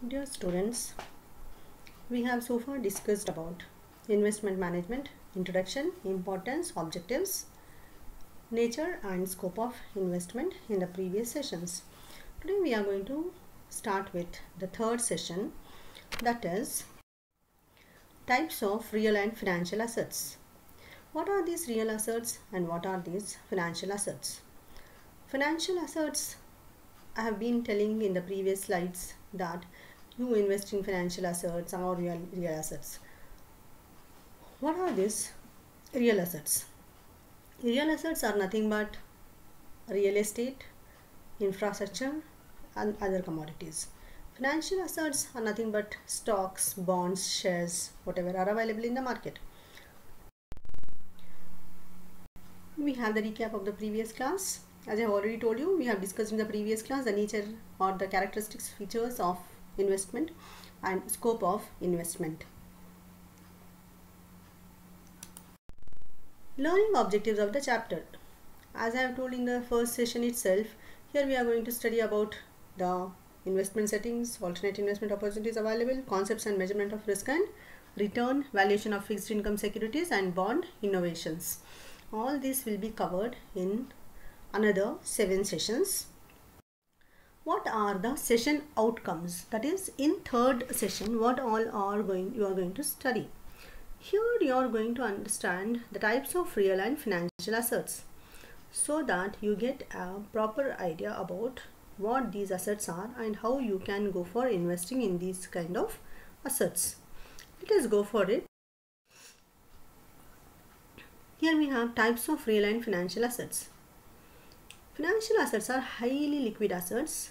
Dear students, we have so far discussed about investment management, introduction, importance, objectives, nature and scope of investment in the previous sessions. Today we are going to start with the third session, that is types of real and financial assets. What are these real assets and what are these financial assets? Financial assets, I have been telling in the previous slides that you invest in financial assets or real assets. What are these real assets? Real assets are nothing but real estate, infrastructure and other commodities. Financial assets are nothing but stocks, bonds, shares, whatever are available in the market. We have the recap of the previous class. As I have already told you, we have discussed in the previous class the nature or the characteristics, features of investment and scope of investment. Learning objectives of the chapter. As I have told in the first session itself, here we are going to study about the investment settings, alternate investment opportunities available, concepts and measurement of risk and return, valuation of fixed income securities and bond innovations. All this will be covered in another 7 sessions. What are the session outcomes? That is, in third session, what all you are going to study. Here you are going to understand the types of real and financial assets, so that you get a proper idea about what these assets are and how you can go for investing in these kind of assets. Let us go for it. Here we have types of real and financial assets. Financial assets are highly liquid assets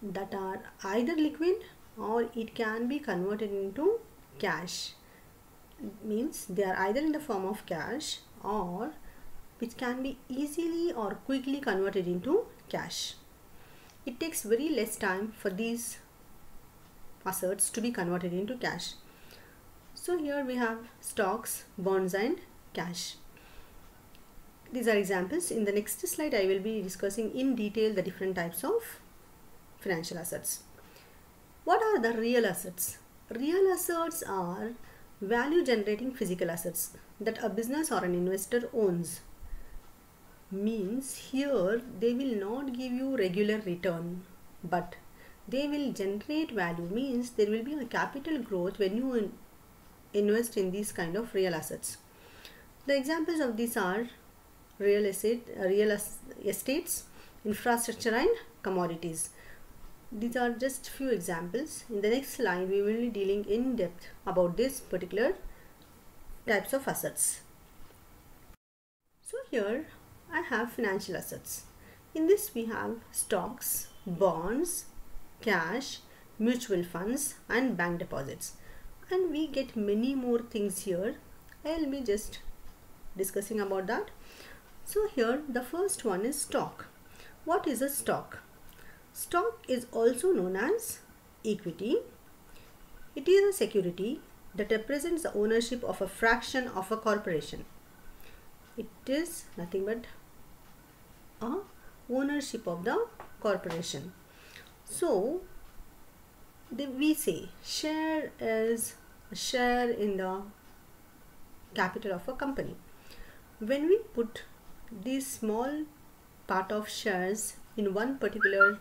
that are either liquid or it can be converted into cash. It means they are either in the form of cash or which can be easily or quickly converted into cash. It takes very less time for these assets to be converted into cash. So here we have stocks, bonds and cash. These are examples. In the next slide, I will be discussing in detail the different types of financial assets. What are the real assets? Real assets are value generating physical assets that a business or an investor owns. Means here they will not give you regular return, but they will generate value. Means there will be a capital growth when you invest in these kind of real assets. The examples of these are real estates, infrastructure and commodities. These are just few examples. In the next slide, we will be dealing in depth about this particular types of assets. So here I have financial assets. In this we have stocks, bonds, cash, mutual funds and bank deposits. And we get many more things here. I will be just discussing about that. So here the first one is stock. What is a stock? Stock is also known as equity. It is a security that represents the ownership of a fraction of a corporation. It is nothing but a ownership of the corporation. So we say share is a share in the capital of a company. When we put this small part of shares in one particular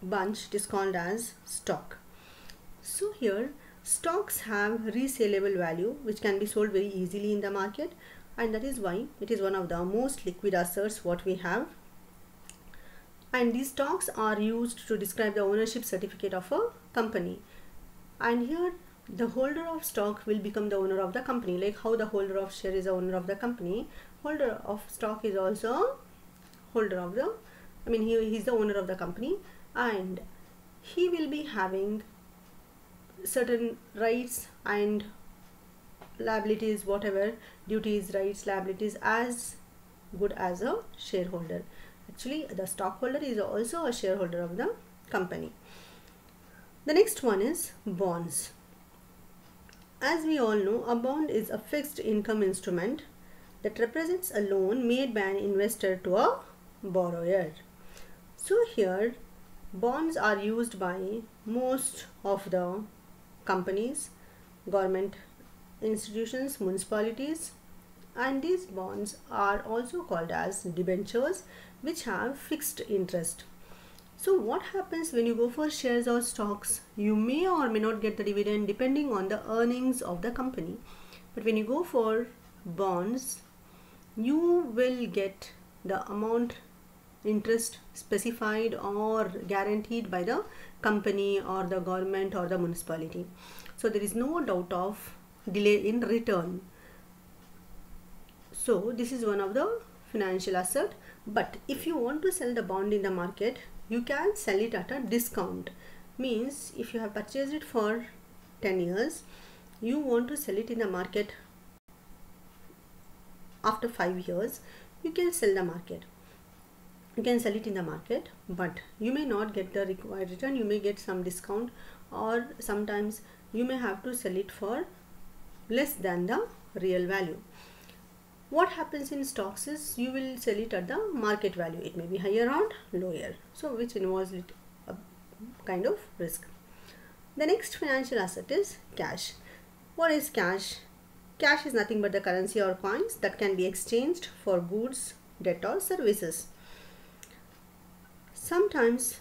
bunch, it is called as stock. So here stocks have resaleable value which can be sold very easily in the market, and that is why it is one of the most liquid assets what we have. And these stocks are used to describe the ownership certificate of a company. And here the holder of stock will become the owner of the company. Like how the holder of share is the owner of the company, holder of stock is also holder of the, he is the owner of the company, and he will be having certain rights and liabilities, whatever duties, rights, liabilities, as good as a shareholder. Actually the stockholder is also a shareholder of the company. The next one is bonds. As we all know, a bond is a fixed income instrument that represents a loan made by an investor to a borrower. So here Bonds are used by most of the companies, government institutions, municipalities, and these bonds are also called as debentures, which have fixed interest. So what happens when you go for shares or stocks? You may or may not get the dividend depending on the earnings of the company. But when you go for bonds, you will get the amount interest specified or guaranteed by the company or the government or the municipality. So there is no doubt of delay in return. So this is one of the financial asset. But if you want to sell the bond in the market, you can sell it at a discount. Means if you have purchased it for 10 years, you want to sell it in the market after 5 years, you can sell the market. You can sell it in the market, but you may not get the required return. You may get some discount, or sometimes you may have to sell it for less than the real value. What happens in stocks is you will sell it at the market value. It may be higher or lower, so which involves a kind of risk. The next financial asset is cash. What is cash? Cash is nothing but the currency or coins that can be exchanged for goods, debt or services. Sometimes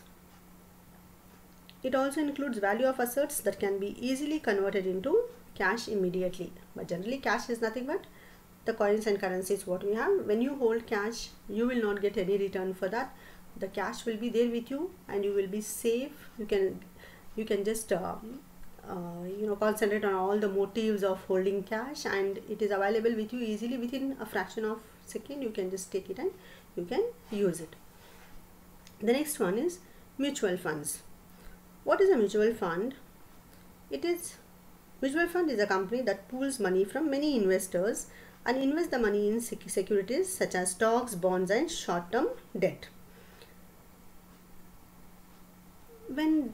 it also includes value of assets that can be easily converted into cash immediately. But generally cash is nothing but the coins and currencies what we have. When you hold cash, you will not get any return for that. The cash will be there with you and you will be safe. You can just concentrate on all the motives of holding cash, and it is available with you easily within a fraction of a second. You can just take it and you can use it. The next one is mutual funds. What is a mutual fund? Mutual fund is a company that pools money from many investors and invest the money in securities such as stocks, bonds and short-term debt. When,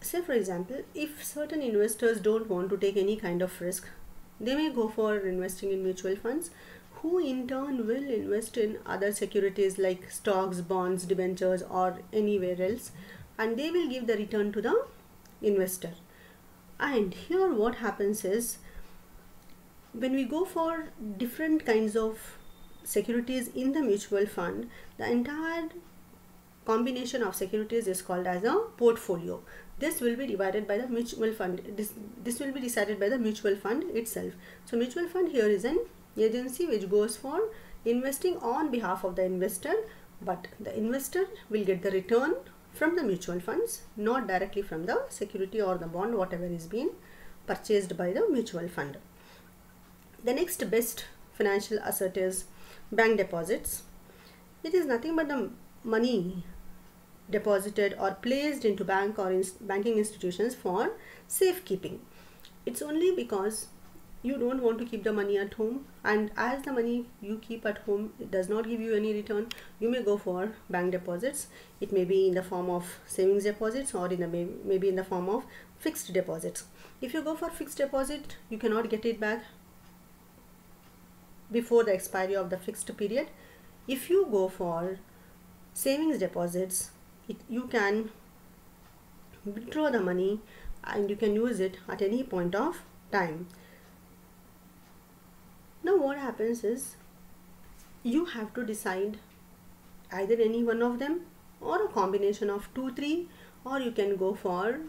say for example, if certain investors don't want to take any kind of risk, they may go for investing in mutual funds, who in turn will invest in other securities like stocks, bonds, debentures or anywhere else, and they will give the return to the investor. And here what happens is, when we go for different kinds of securities in the mutual fund, the entire combination of securities is called as a portfolio. This will be divided by the mutual fund. This will be decided by the mutual fund itself. So mutual fund here is an agency which goes for investing on behalf of the investor, but the investor will get the return from the mutual funds, not directly from the security or the bond, whatever is being purchased by the mutual fund. The next best financial asset is bank deposits. It is nothing but the money deposited or placed into bank or banking institutions for safekeeping. It's only because you don't want to keep the money at home, and as the money you keep at home, it does not give you any return, you may go for bank deposits. It may be in the form of savings deposits or maybe in the form of fixed deposits. If you go for fixed deposit, you cannot get it back before the expiry of the fixed period. If you go for savings deposits, you can withdraw the money and you can use it at any point of time. Now what happens is, you have to decide either any one of them or a combination of 2-3, or you can go for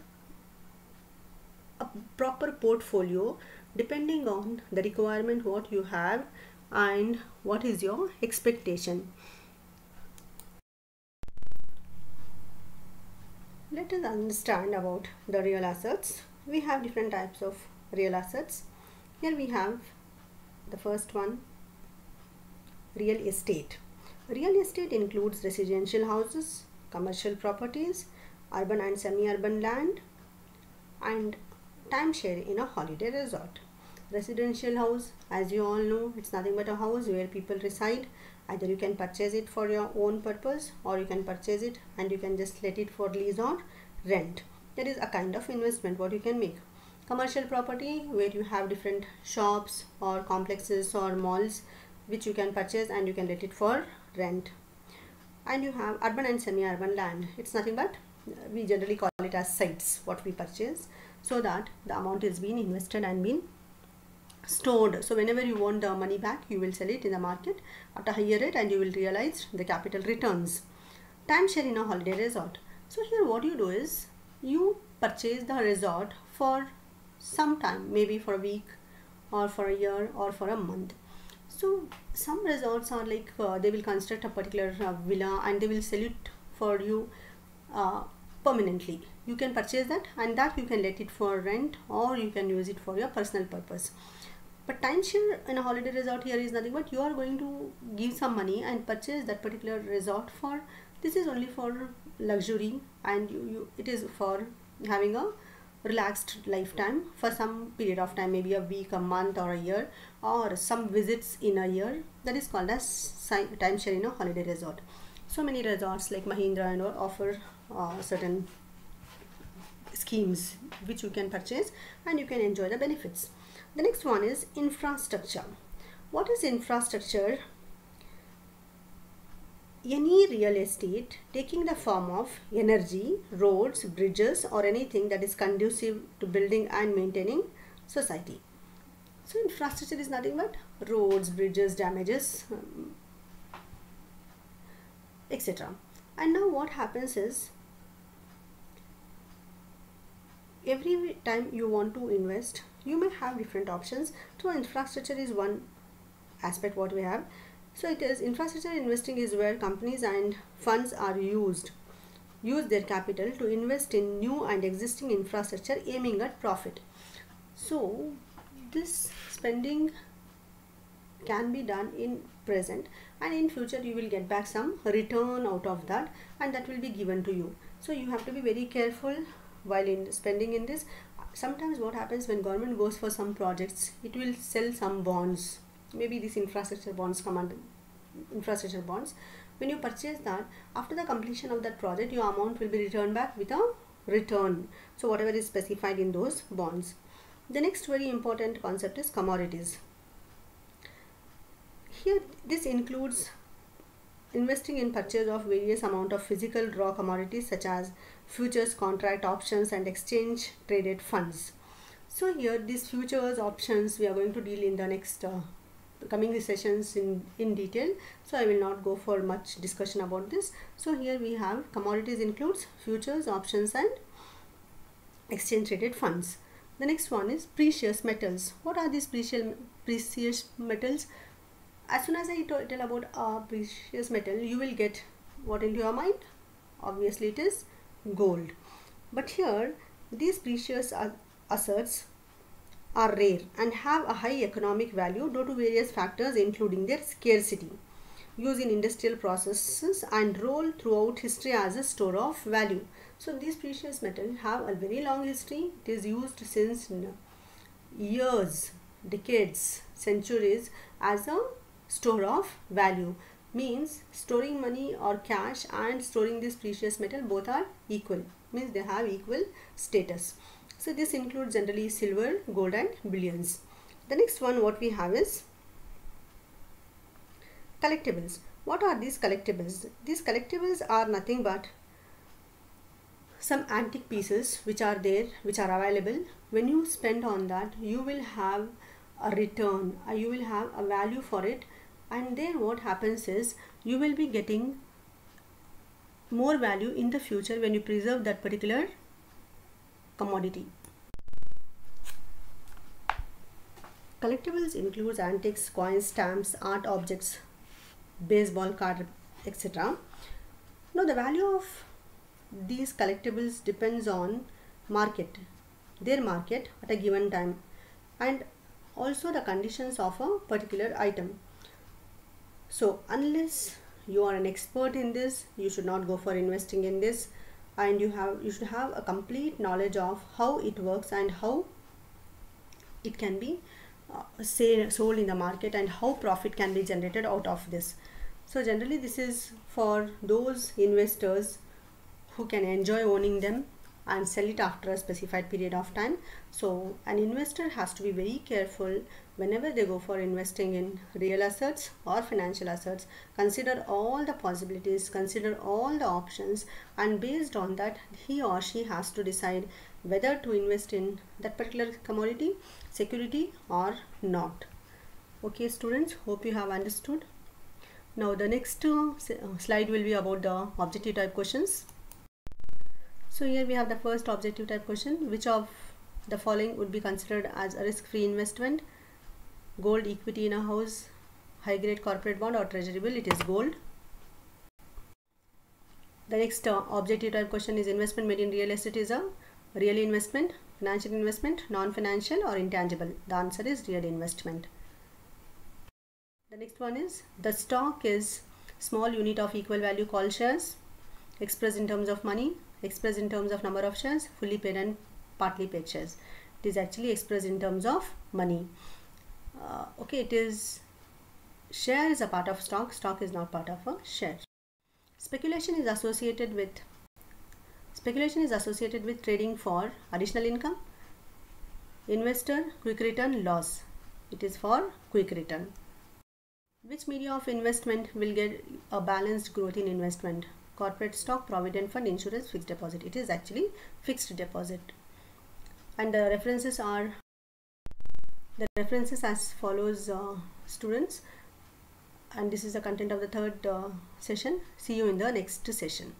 a proper portfolio depending on the requirement what you have and what is your expectation. Let us understand about the real assets. We have different types of real assets. Here we have the first one, real estate. Real estate includes residential houses, commercial properties, urban and semi-urban land, and timeshare in a holiday resort. Residential house, as you all know, it's nothing but a house where people reside. Either you can purchase it for your own purpose, or you can purchase it and you can just let it for lease or rent. That is a kind of investment what you can make. Commercial property, where you have different shops or complexes or malls which you can purchase and you can let it for rent. And you have urban and semi-urban land. It's nothing but we generally call it as sites, what we purchase, so that the amount is being invested and been stored. So whenever you want the money back, you will sell it in the market at a higher rate and you will realize the capital returns. Timeshare in a holiday resort. So here what you do is you purchase the resort for some time, maybe for a week or for a year or for a month. So some resorts are like they will construct a particular villa and they will sell it for you permanently. You can purchase that and that you can let it for rent or you can use it for your personal purpose. But timeshare in a holiday resort here is nothing but you are going to give some money and purchase that particular resort for, this is only for luxury and it is for having a relaxed lifetime for some period of time, maybe a week, a month or a year, or some visits in a year. That is called as timeshare in a holiday resort. So many resorts like Mahindra and all offer certain schemes which you can purchase and you can enjoy the benefits. The next one is infrastructure. What is infrastructure? Any real estate taking the form of energy, roads, bridges or anything that is conducive to building and maintaining society. So infrastructure is nothing but roads, bridges, damages, etc. And now what happens is, every time you want to invest, you may have different options. So infrastructure is one aspect what we have. So it is infrastructure investing is where companies and funds are use their capital to invest in new and existing infrastructure aiming at profit. So this spending can be done in present and in future you will get back some return out of that and that will be given to you. So you have to be very careful while in spending in this. Sometimes what happens when government goes for some projects, it will sell some bonds. Maybe these infrastructure bonds come under infrastructure bonds. When you purchase that, after the completion of that project, your amount will be returned back with a return. So whatever is specified in those bonds. The next very important concept is commodities. Here this includes investing in purchase of various amount of physical raw commodities such as futures, contract, options and exchange traded funds. So here these futures, options we are going to deal in the next coming sessions in detail. So I will not go for much discussion about this. So here we have commodities includes futures, options and exchange traded funds. The next one is precious metals. What are these precious metals? As soon as I tell about a precious metal, you will get what into your mind? Obviously it is gold. But here these precious assets are rare and have a high economic value due to various factors including their scarcity, use in industrial processes and role throughout history as a store of value. So these precious metals have a very long history. It is used since years, decades, centuries as a store of value. Means storing money or cash and storing this precious metal both are equal. Means they have equal status. So this includes generally silver, gold and bullions. The next one what we have is collectibles. What are these collectibles? These collectibles are nothing but some antique pieces which are there, which are available. When you spend on that, you will have a return, you will have a value for it, and then what happens is you will be getting more value in the future when you preserve that particular commodity. Collectibles includes antiques, coins, stamps, art objects, baseball card, etc. Now the value of these collectibles depends on their market at a given time, and also the conditions of a particular item. So unless you are an expert in this, you should not go for investing in this, and you should have a complete knowledge of how it works and how it can be sold in the market and how profit can be generated out of this. So generally this is for those investors who can enjoy owning them and sell it after a specified period of time. So an investor has to be very careful whenever they go for investing in real assets or financial assets. Consider all the possibilities, consider all the options, and based on that he or she has to decide whether to invest in that particular commodity, security or not. Okay students, hope you have understood. Now the next slide will be about the objective type questions. So here we have the first objective type question. Which of the following would be considered as a risk-free investment? Gold, equity in a house, high grade corporate bond or treasury bill? It is gold. The next objective type question is investment made in real estate is a real investment, financial investment, non-financial or intangible? The answer is real investment. The next one is the stock is small unit of equal value called shares, expressed in terms of money, expressed in terms of number of shares, fully paid and partly paid shares. It is actually expressed in terms of money. Okay, it is share is a part of stock, stock is not part of a share. Speculation is associated with trading for additional income, investor, quick return, loss. It is for quick return. Which media of investment will get a balanced growth in investment? Corporate stock, provident fund, insurance, fixed deposit? It is actually fixed deposit. And the references as follows, students, and this is the content of the third session. See you in the next session.